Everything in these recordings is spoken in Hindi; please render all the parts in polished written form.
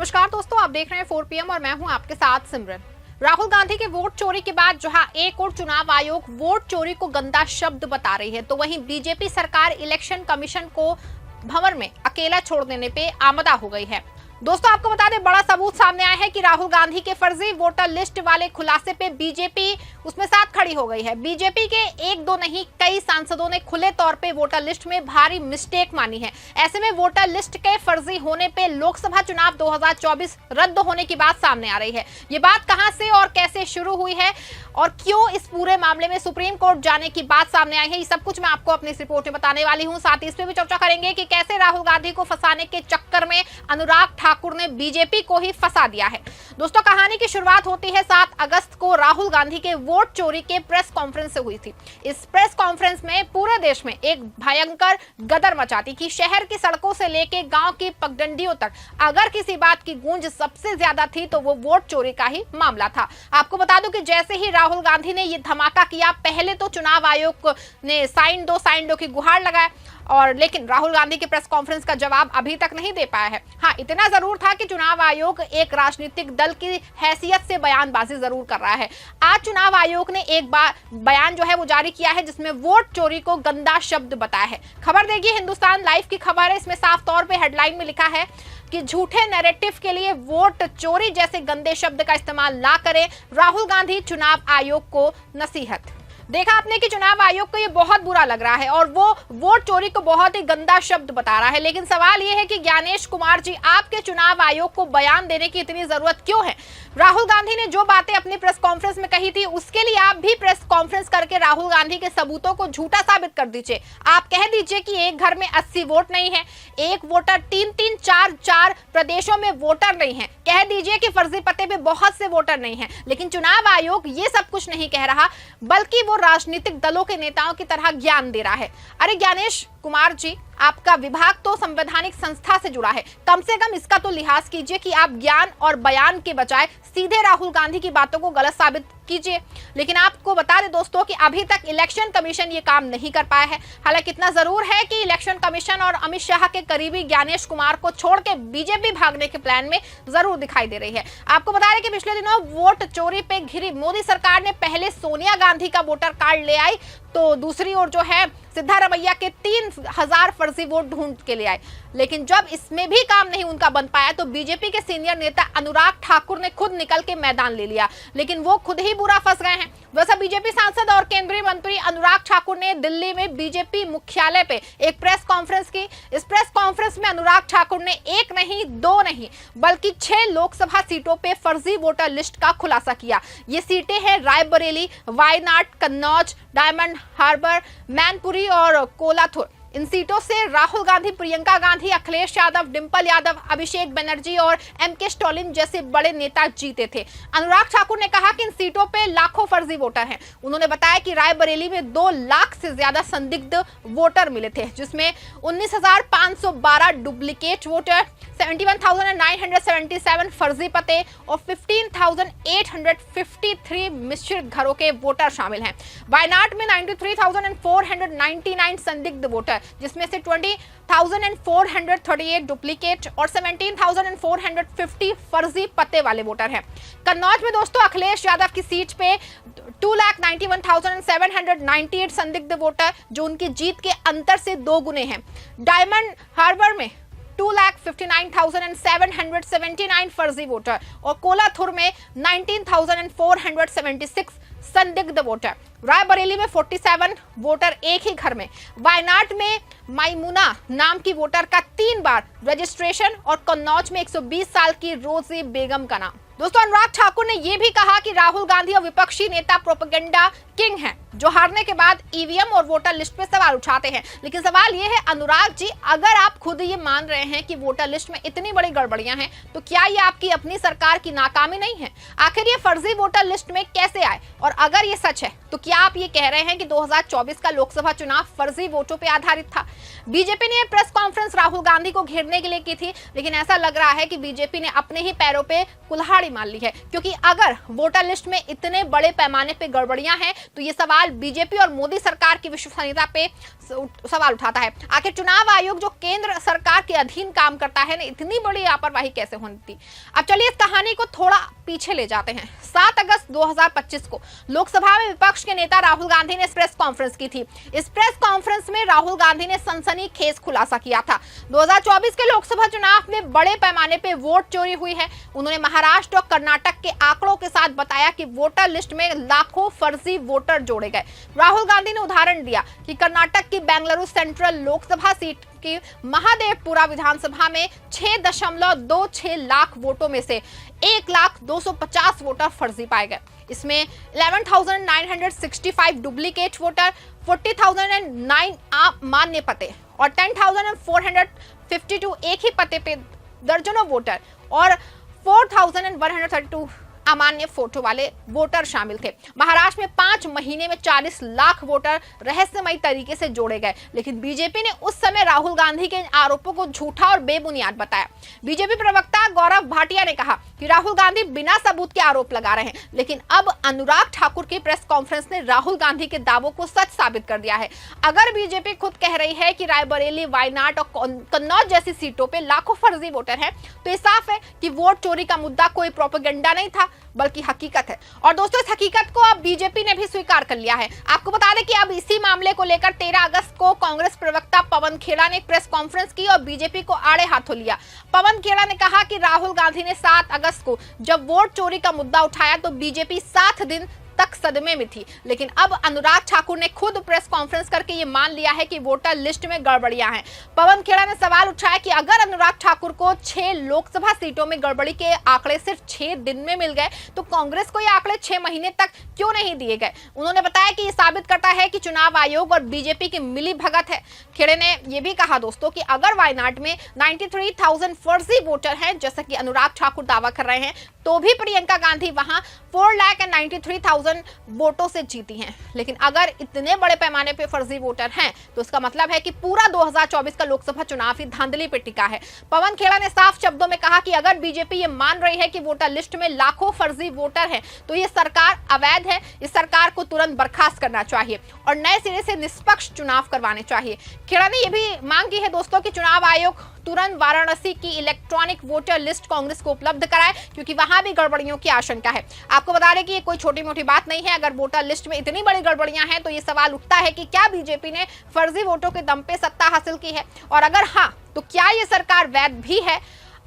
नमस्कार दोस्तों, आप देख रहे हैं 4 PM और मैं हूं आपके साथ सिमरन। राहुल गांधी के वोट चोरी के बाद जहां एक और चुनाव आयोग वोट चोरी को गंदा शब्द बता रही है, तो वहीं बीजेपी सरकार इलेक्शन कमीशन को भंवर में अकेला छोड़ देने पे आमदा हो गई है। दोस्तों, आपको बता दें, बड़ा सबूत सामने आया है कि राहुल गांधी के फर्जी वोटर लिस्ट वाले खुलासे पे बीजेपी उसमें साथ खड़ी हो गई है। बीजेपी के एक दो नहीं कई सांसदों ने खुले तौर पे वोटर लिस्ट में भारी मिस्टेक मानी है। ऐसे में वोटर लिस्ट के फर्जी होने पे लोकसभा चुनाव 2024 रद्द होने की बात सामने आ रही है। ये बात कहां से और कैसे शुरू हुई है और क्यों इस पूरे मामले में सुप्रीम कोर्ट जाने की बात सामने आई है, ये सब कुछ मैं आपको अपनी इस रिपोर्ट में बताने वाली हूं। साथ ही इस पे भी चर्चा करेंगे कि कैसे राहुल गांधी को फंसाने के चक्कर में अनुराग ठाकुर ने बीजेपी को ही फंसा दिया है। दोस्तों, कहानी की शुरुआत होती है 7 अगस्त को राहुल गांधी के वोट चोरी के प्रेस कॉन्फ्रेंस से हुई थी। इस प्रेस कॉन्फ्रेंस में पूरे देश में एक भयंकर गदर मचा थी कि शहर की सड़कों से लेके गांव की पगडंडियों तक अगर किसी बात की गूंज सबसे ज्यादा थी तो वो वोट चोरी का ही मामला था। आपको बता दूं कि जैसे ही राहुल गांधी ने ये धमाका किया, पहले तो चुनाव आयोग ने साइन दो की गुहार लगाया और लेकिन राहुल गांधी के प्रेस कॉन्फ्रेंस का जवाब अभी तक नहीं दे पाया है। हाँ, इतना जरूर था कि चुनाव आयोग एक राजनीतिक दल की हैसियत से बयानबाजी जरूर कर रहा है। आज चुनाव आयोग ने एक बयान जो है वो जारी किया है जिसमें वोट चोरी को गंदा शब्द बताया है। खबर देखिए, हिंदुस्तान लाइव की खबर है। इसमें साफ तौर पे हेडलाइन में लिखा है कि झूठे नैरेटिव के लिए वोट चोरी जैसे गंदे शब्द का इस्तेमाल ना करें, राहुल गांधी चुनाव आयोग को नसीहत। देखा आपने कि चुनाव आयोग को ये बहुत बुरा लग रहा है और वो वोट चोरी को बहुत ही गंदा शब्द बता रहा है। लेकिन सवाल ये है कि ज्ञानेश कुमार जी, आपके चुनाव आयोग को बयान देने की इतनी जरूरत क्यों है? राहुल गांधी ने जो बातें अपनी प्रेस कॉन्फ्रेंस में कही थी उसके लिए आप भी प्रेस कॉन्फ्रेंस करके राहुल गांधी के सबूतों को झूठा साबित कर दीजिए। आप कह दीजिए कि एक घर में 80 वोट नहीं है, एक वोटर 3-3, 4-4 प्रदेशों में वोटर नहीं है। कह दीजिए कि फर्जी पते पे बहुत से वोटर नहीं है। लेकिन चुनाव आयोग ये सब कुछ नहीं कह रहा, बल्कि वो राजनीतिक दलों के नेताओं की तरह ज्ञान दे रहा है। अरे ज्ञानेश कुमार जी, आपका विभाग तो संवैधानिक संस्था से जुड़ा है, कम से कम इसका तो लिहाज कीजिए कि आप ज्ञान और बयान के बजाय सीधे राहुल गांधी की बातों को गलत साबित कीजिए। लेकिन आपको बता दें दोस्तों कि अभी तक इलेक्शन कमीशन ये काम नहीं कर पाया है। हालांकि इतना जरूर है कि इलेक्शन कमीशन और अमित शाह के करीबी ज्ञानेश कुमार को छोड़ के बीजेपी भागने के प्लान में जरूर दिखाई दे रही है। आपको बता दें कि पिछले दिनों वोट चोरी पे घिरी मोदी सरकार ने पहले सोनिया गांधी का वोटर कार्ड ले आई, तो दूसरी ओर जो है सिद्धारमैया के 3000 फर्जी वोट ढूंढ के ले आए। लेकिन जब इसमें भी काम नहीं उनका बन पाया तो बीजेपी के सीनियर नेता अनुराग ठाकुर ने खुद निकल के मैदान ले लिया, लेकिन वो खुद ही बुरा फंस गए हैं। वैसे बीजेपी सांसद और केंद्रीय मंत्री अनुराग ठाकुर ने दिल्ली में बीजेपी मुख्यालय पे एक प्रेस कॉन्फ्रेंस की। इस प्रेस कॉन्फ्रेंस में अनुराग ठाकुर ने एक नहीं, दो नहीं, बल्कि 6 लोकसभा सीटों पे फर्जी वोटर लिस्ट का खुलासा किया। ये सीटें हैं रायबरेली, वायनाड, कन्नौज, डायमंड हार्बर, मैनपुरी और कोलाथुर। इन सीटों से राहुल गांधी, प्रियंका गांधी, अखिलेश यादव, डिंपल यादव, अभिषेक बनर्जी और एमके स्टालिन जैसे बड़े नेता जीते थे। अनुराग ठाकुर ने कहा कि इन सीटों पे लाखों फर्जी वोटर हैं। उन्होंने बताया कि रायबरेली में 2 लाख से ज्यादा संदिग्ध वोटर मिले थे, जिसमें 19,512 डुप्लीकेट वोटर, 71,977 फर्जी पते और 15,853 मिश्रित घरों के वोटर शामिल हैं। वायनाड में 93,499 संदिग्ध वोटर, जिसमें से 20,438 डुप्लीकेट और 17,450 फर्जी पते वाले वोटर हैं। कन्नौज में दोस्तों अखिलेश यादव की सीट पे 2,91,798 संदिग्ध वोटर, जो उनकी जीत के अंतर से 2 गुने हैं। डायमंड हार्बर में 2,59,779 फर्जी वोटर और कोलाथुर में 19,476 संदिग्ध वोटर। रायबरेली में 47 वोटर एक ही घर में। वायनाड में माइमुना नाम की वोटर का 3 बार रजिस्ट्रेशन और कन्नौज में 120 साल की रोजी बेगम का नाम। दोस्तों, अनुराग ठाकुर ने यह भी कहा कि राहुल गांधी और विपक्षी नेता प्रोपेगेंडा किंग हैं, जो हारने के बाद ईवीएम और वोटर लिस्ट पे सवाल उठाते हैं। लेकिन सवाल यह है अनुराग जी, अगर आप खुद ये मान रहे हैं कि वोटर लिस्ट में इतनी बड़ी गड़बड़ियां हैं, तो क्या ये आपकी अपनी सरकार की नाकामी नहीं है? आखिर ये फर्जी वोटर लिस्ट में कैसे आए? और अगर ये सच है तो क्या आप ये कह रहे हैं कि 2024 का लोकसभा चुनाव फर्जी वोटों पर आधारित था? बीजेपी ने प्रेस कॉन्फ्रेंस राहुल गांधी को घेरने के लिए की थी, लेकिन ऐसा लग रहा है कि बीजेपी ने अपने ही पैरों पे कुल्हाड़ी मार ली है, क्योंकि अगर वोटर लिस्ट में इतने बड़े पैमाने पे गड़बड़ियां हैं तो ये सवाल बीजेपी और मोदी सरकार की विश्वसनीयता पे सवाल उठाता है। आखिर चुनाव आयोग जो केंद्र सरकार के अधीन काम करता है ने इतनी बड़ी लापरवाही कैसे होनी थी। अब चलिए इस कहानी को थोड़ा पीछे ले जाते हैं। 7 अगस्त 2025 को लोकसभा में विपक्ष के नेता राहुल गांधी ने प्रेस कॉन्फ्रेंस की थी। इस प्रेस कॉन्फ्रेंस में राहुल गांधी ने सनसनीखेज खुलासा किया था। 2024 के लोकसभा चुनाव में बड़े पैमाने पे वोट चोरी हुई है। उन्होंने महाराष्ट्र और कर्नाटक के आंकड़ों के साथ बताया कि वोटर लिस्ट में लाखों फर्जी वोटर जोड़े गए। राहुल गांधी ने उदाहरण दिया कि कर्नाटक की बेंगलुरु सेंट्रल लोकसभा सीट की महादेवपुरा विधानसभा में 6.26 लाख वोटों में से 1,250 वोटर फर्जी पाए गए। इसमें 11,965 डुप्लीकेट वोटर, 40,009 मान्य पते और 10,452 एक ही पते पे दर्जनों वोटर और 4,132 अमान्य फोटो वाले वोटर शामिल थे। महाराष्ट्र में 5 महीने में 40 लाख वोटर रहस्यमयी तरीके से जोड़े गए, लेकिन बीजेपी ने उस समय राहुल गांधी के आरोपों को झूठा और बेबुनियाद बताया। बीजेपी प्रवक्ता गौरव भाटिया ने कहा कि राहुल गांधी बिना सबूत के आरोप लगा रहे हैं, लेकिन अब अनुराग ठाकुर की प्रेस कॉन्फ्रेंस ने राहुल गांधी के दावों को सच साबित कर दिया है। अगर बीजेपी खुद कह रही है कि रायबरेली, वायनाड और कन्नौज जैसी सीटों पर लाखों फर्जी वोटर हैं, तो ये साफ है कि वोट चोरी का मुद्दा कोई प्रोपेगेंडा नहीं था बल्कि हकीकत है। और दोस्तों इस हकीकत को अब बीजेपी ने भी स्वीकार कर लिया है। आपको बता दें कि अब इसी मामले को लेकर 13 अगस्त को कांग्रेस प्रवक्ता पवन खेड़ा ने एक प्रेस कॉन्फ्रेंस की और बीजेपी को आड़े हाथों लिया। पवन खेड़ा ने कहा कि राहुल गांधी ने 7 अगस्त को जब वोट चोरी का मुद्दा उठाया तो बीजेपी 7 दिन तक सदमे में थी, लेकिन अब अनुराग ठाकुर ने खुद प्रेस कॉन्फ्रेंस करके ये मान लिया है कि वोटर लिस्ट में गड़बड़ियां हैं। पवन खेड़ा ने सवाल उठाया कि अगर अनुराग ठाकुर को 6 लोकसभा सीटों में गड़बड़ी के आंकड़े सिर्फ 6 दिन में मिल गए तो कांग्रेस को ये आंकड़े 6 महीने तक क्यों नहीं दिए गए। उन्होंने बताया कि ये साबित करता है कि चुनाव आयोग और बीजेपी की मिली भगत है। खेड़े ने यह भी कहा दोस्तों कि अगर वायनाड में 93,000 फर्जी वोटर हैं जैसा कि अनुराग ठाकुर दावा कर रहे हैं, तो भी प्रियंका गांधी वहां 4,93,000 वोटों से जीती हैं। लेकिन अगर इतने बड़े पैमाने पे फर्जी वोटर हैं तो इसका मतलब है कि पूरा 2024 का लोकसभा चुनाव ही धांधली पे टिका है। पवन खेड़ा ने साफ शब्दों में कहा कि अगर बीजेपी ये मान रही है कि वोटर लिस्ट में लाखों फर्जी वोटर हैं तो ये सरकार अवैध है। इस सरकार को तुरंत बर्खास्त करना चाहिए और नए सिरे से निष्पक्ष चुनाव करवाने चाहिए। खेड़ा ने यह भी मांग की है दोस्तों कि चुनाव आयोग तुरंत वाराणसी की इलेक्ट्रॉनिक वोटर लिस्ट कांग्रेस को उपलब्ध कराए, क्योंकि वहां भी गड़बड़ियों की आशंका है। आपको बता दें कि ये कोई छोटी मोटी बात नहीं है। अगर वोटर लिस्ट में इतनी बड़ी गड़बड़ियां हैं तो ये सवाल उठता है कि क्या बीजेपी ने फर्जी वोटों के दम पे सत्ता हासिल की है, और अगर हाँ तो क्या ये सरकार वैध भी है।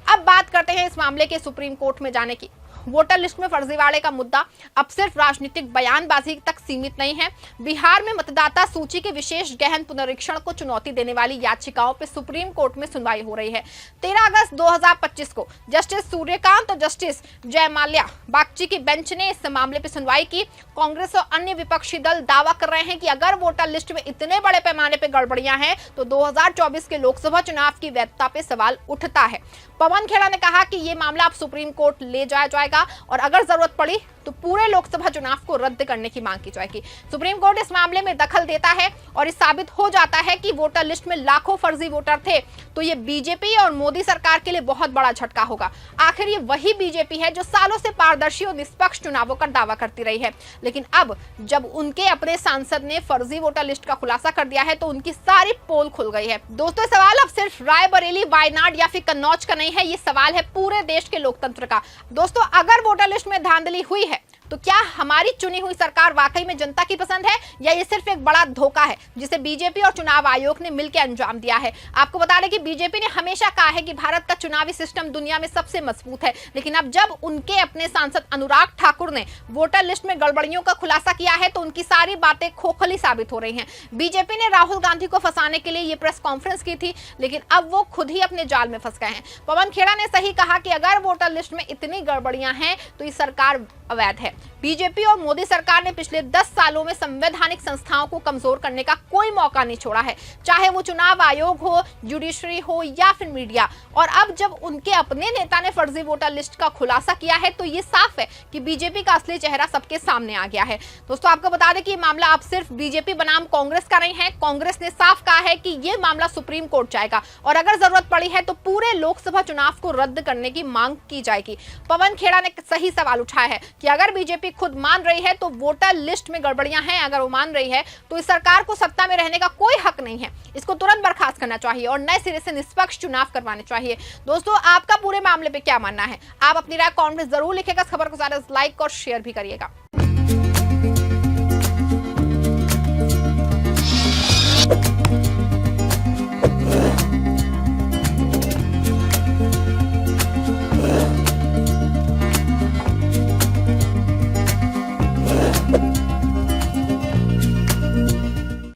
अब बात करते हैं इस मामले के सुप्रीम कोर्ट में जाने की। वोटर लिस्ट में फर्जीवाड़े का मुद्दा अब सिर्फ राजनीतिक बयानबाजी तक सीमित नहीं है। बिहार में मतदाता सूची के विशेष गहन पुनरीक्षण को चुनौती देने वाली याचिकाओं पर सुप्रीम कोर्ट में सुनवाई हो रही है। 13 अगस्त 2025 को जस्टिस सूर्यकांत और जस्टिस जयमाल्या बागची की बेंच ने इस मामले पर सुनवाई की। कांग्रेस और अन्य विपक्षी दल दावा कर रहे हैं कि अगर वोटर लिस्ट में इतने बड़े पैमाने पर गड़बड़ियां हैं तो 2024 के लोकसभा चुनाव की वैधता पे सवाल उठता है। पवन खेड़ा ने कहा कि ये मामला अब सुप्रीम कोर्ट ले जाया जाएगा और अगर जरूरत पड़ी तो पूरे लोकसभा चुनाव को रद्द करने की मांग की जाएगी। सुप्रीम कोर्ट इस मामले में दखल देता है और इस साबित हो जाता है कि वोटर लिस्ट में लाखों फर्जी वोटर थे तो ये बीजेपी और मोदी सरकार के लिए बहुत बड़ा झटका होगा। आखिर ये वही बीजेपी है जो सालों से पारदर्शी और निष्पक्ष चुनावों का दावा करती रही है, लेकिन अब जब उनके अपने सांसद ने फर्जी वोटर लिस्ट का खुलासा कर दिया है तो उनकी सारी पोल खुल गई है। दोस्तों सवाल अब सिर्फ रायबरेली, वायनाड या फिर कन्नौज का नहीं है, ये सवाल है पूरे देश के लोकतंत्र का। दोस्तों अगर वोटर लिस्ट में धांधली हुई है तो क्या हमारी चुनी हुई सरकार वाकई में जनता की पसंद है या ये सिर्फ एक बड़ा धोखा है जिसे बीजेपी और चुनाव आयोग ने मिलकर अंजाम दिया है। आपको बता दें कि बीजेपी ने हमेशा कहा है कि भारत का चुनावी सिस्टम दुनिया में सबसे मजबूत है, लेकिन अब जब उनके अपने सांसद अनुराग ठाकुर ने वोटर लिस्ट में गड़बड़ियों का खुलासा किया है तो उनकी सारी बातें खोखली साबित हो रही हैं। बीजेपी ने राहुल गांधी को फंसाने के लिए ये प्रेस कॉन्फ्रेंस की थी, लेकिन अब वो खुद ही अपने जाल में फंस गए हैं। पवन खेड़ा ने सही कहा कि अगर वोटर लिस्ट में इतनी गड़बड़ियां हैं तो ये सरकार अवैध है। बीजेपी और मोदी सरकार ने पिछले 10 सालों में संवैधानिक संस्थाओं को कमजोर करने का कोई मौका नहीं छोड़ा है, चाहे वो चुनाव आयोग हो, जुडिशरी हो या फिर मीडिया। और अब जब उनके अपने नेता ने फर्जी वोटर लिस्ट का खुलासा किया है तो ये साफ है कि बीजेपी का असली चेहरा सबके सामने आ गया है। दोस्तों आपको बता दें कि ये मामला अब सिर्फ बीजेपी बनाम कांग्रेस का नहीं है। कांग्रेस ने साफ कहा है कि ये मामला सुप्रीम कोर्ट जाएगा और अगर जरूरत पड़ी है तो पूरे लोकसभा चुनाव को रद्द करने की मांग की जाएगी। पवन खेड़ा ने सही सवाल उठाया है कि अगर बीजेपी बीजेपी खुद मान रही है तो वोटर लिस्ट में गड़बड़ियां हैं, अगर वो मान रही है तो इस सरकार को सत्ता में रहने का कोई हक नहीं है। इसको तुरंत बर्खास्त करना चाहिए और नए सिरे से निष्पक्ष चुनाव करवाने चाहिए। दोस्तों, आपका पूरे मामले पे क्या मानना है? आप अपनी राय कमेंट में जरूर लिखेगा। खबर को ज्यादा लाइक और शेयर भी करिएगा।